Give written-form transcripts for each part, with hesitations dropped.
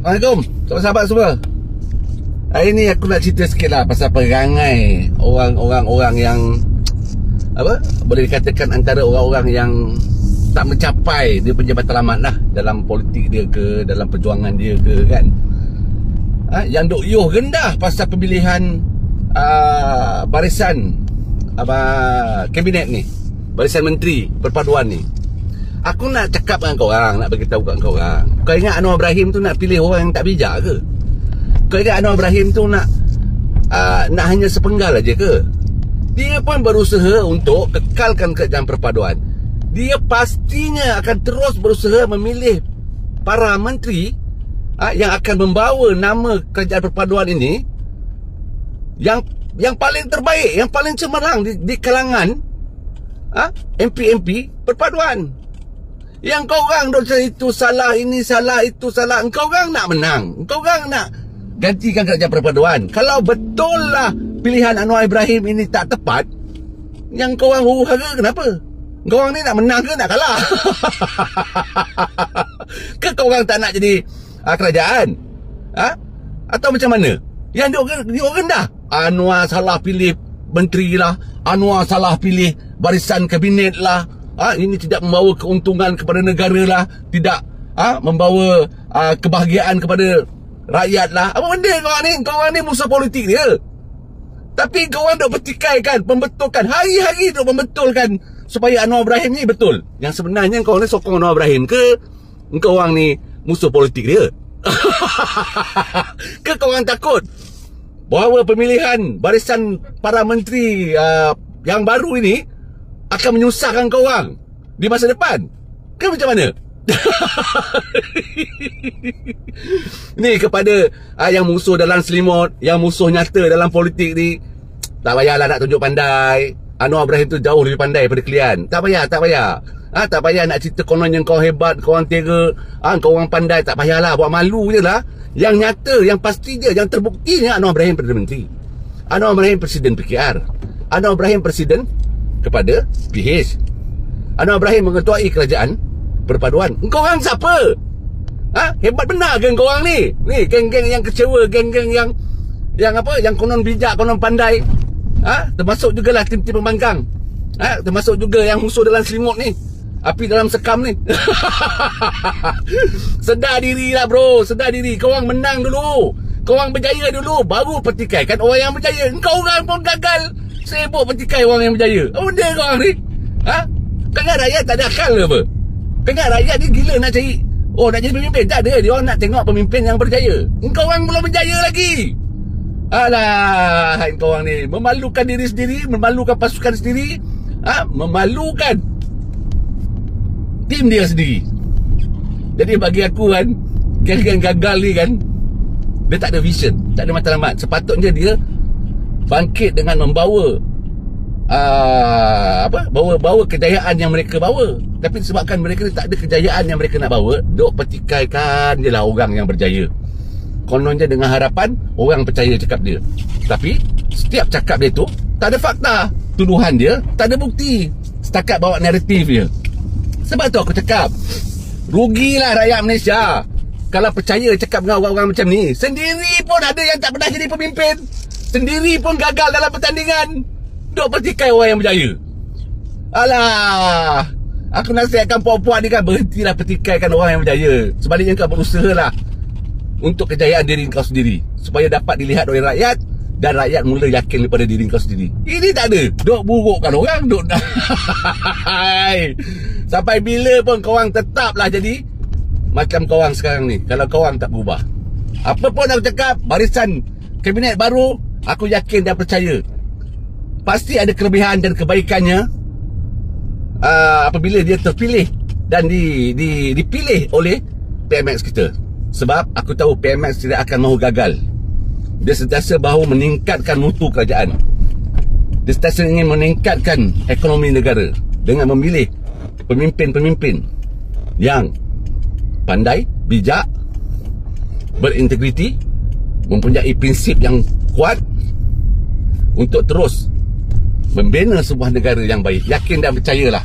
Assalamualaikum sahabat-sahabat semua. Hari ni aku nak cerita sikit lah pasal perangai orang-orang yang boleh dikatakan antara orang-orang yang tak mencapai dia punya matlamat lah dalam politik dia ke, dalam perjuangan dia ke kan. Yang duk yuh rendah pasal pemilihan barisan kabinet ni, barisan menteri perpaduan ni. Aku nak cakap dengan korang, nak beritahu kat korang. Kau ingat Anwar Ibrahim tu nak pilih orang yang tak bijak ke? Kau ingat Anwar Ibrahim tu nak hanya sepenggal aja ke? Dia pun berusaha untuk kekalkan kerajaan perpaduan. Dia pastinya akan terus berusaha memilih para menteri yang akan membawa nama kerajaan perpaduan ini yang paling terbaik, yang paling cemerlang di kalangan MP perpaduan. Yang kau orang dok itu salah, ini salah, itu salah. Engkau orang nak menang, engkau orang nak gantikan kerajaan perpaduan. Kalau betul lah pilihan Anwar Ibrahim ini tak tepat, yang kau orang huru-hara kenapa? Kau orang ni nak menang ke nak kalah? Ke kau orang tak nak jadi kerajaan? Atau macam mana? Yang dia rendah. Anwar salah pilih menteri lah, Anwar salah pilih barisan kabinet lah. Ini tidak membawa keuntungan kepada negara lah, tidak membawa kebahagiaan kepada rakyat lah. Apa benda kau orang ni musuh politik dia. Tapi kau orang duk pertikaikan, pembetulkan, hari-hari duk membetulkan supaya Anwar Ibrahim ni betul. Yang sebenarnya kau orang ni sokong Anwar Ibrahim ke kau orang ni musuh politik dia? Ke kau orang takut bahawa pemilihan barisan para menteri yang baru ini akan menyusahkan kau orang di masa depan? Ke macam mana? Ni kepada yang musuh dalam selimut, yang musuh nyata dalam politik ni, tak payahlah nak tunjuk pandai. Anwar Ibrahim tu jauh lebih pandai daripada kalian. Tak payah. Tak payah nak cerita konon yang kau hebat, kau orang tera, kau orang pandai. Tak payahlah, buat malu je lah. Yang nyata, yang pasti dia, yang terbuktinya Anwar Ibrahim Perdana Menteri, Anwar Ibrahim Presiden PKR, Anwar Ibrahim Presiden kepada PH, Anwar Ibrahim mengetuai kerajaan perpaduan. Engkau orang siapa? Hebat benar ke engkau orang ni? Ni geng-geng yang kecewa, geng-geng yang konon bijak, konon pandai. Termasuk jugalah tim-tim pembangkang. Termasuk juga yang musuh dalam selimut ni, api dalam sekam ni. Sedar diri lah bro, sedar diri. Kau orang menang dulu, kau orang berjaya dulu, baru pertikaikan orang yang berjaya. Engkau orang pun gagal, sibuk petikai orang yang berjaya. Apa benda kau orang ni? Kau ingat rakyat tak ada akal ke apa? Kau ingat rakyat ni gila nak cari, nak jadi pemimpin? Tak ada, dia orang nak tengok pemimpin yang berjaya. Engkau orang belum berjaya lagi. Alah, engkau orang ni memalukan diri sendiri, memalukan pasukan sendiri, memalukan tim dia sendiri. Jadi bagi aku kan, geng-geng gagal ni kan, dia tak ada vision, tak ada matlamat. Sepatutnya dia bangkit dengan membawa bawa kejayaan yang mereka bawa. Tapi disebabkan mereka tak ada kejayaan yang mereka nak bawa, duk pertikaikan je lah orang yang berjaya. Kononnya dengan harapan orang percaya cakap dia. Tapi setiap cakap dia tu tak ada fakta, tuduhan dia tak ada bukti, setakat bawa naratif dia. Sebab tu aku cakap, rugilah rakyat Malaysia kalau percaya cakap dengan orang-orang macam ni. Sendiri pun ada yang tak pernah jadi pemimpin, sendiri pun gagal dalam pertandingan, duk pertikai orang yang berjaya. Alah, aku nasihatkan puan-puan ni kan, berhentilah pertikaikan orang yang berjaya. Sebaliknya kau berusaha lah untuk kejayaan diri kau sendiri, supaya dapat dilihat oleh rakyat dan rakyat mula yakin daripada diri kau sendiri. Ini tak ada, duk burukkan orang, duk sampai bila pun kau orang tetaplah jadi macam kau orang sekarang ni, kalau kau orang tak berubah. Apa pun aku cakap, barisan kabinet baru, aku yakin dan percaya pasti ada kelebihan dan kebaikannya apabila dia terpilih dan dipilih oleh PMX kita. Sebab aku tahu PMX tidak akan mahu gagal. Dia sentiasa mahu meningkatkan mutu kerajaan. Dia sentiasa ingin meningkatkan ekonomi negara dengan memilih pemimpin-pemimpin yang pandai, bijak, berintegriti, mempunyai prinsip yang kuat untuk terus membina sebuah negara yang baik. Yakin dan percayalah,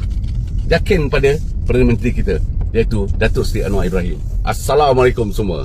yakin pada Perdana Menteri kita, iaitu Datuk Seri Anwar Ibrahim. Assalamualaikum semua.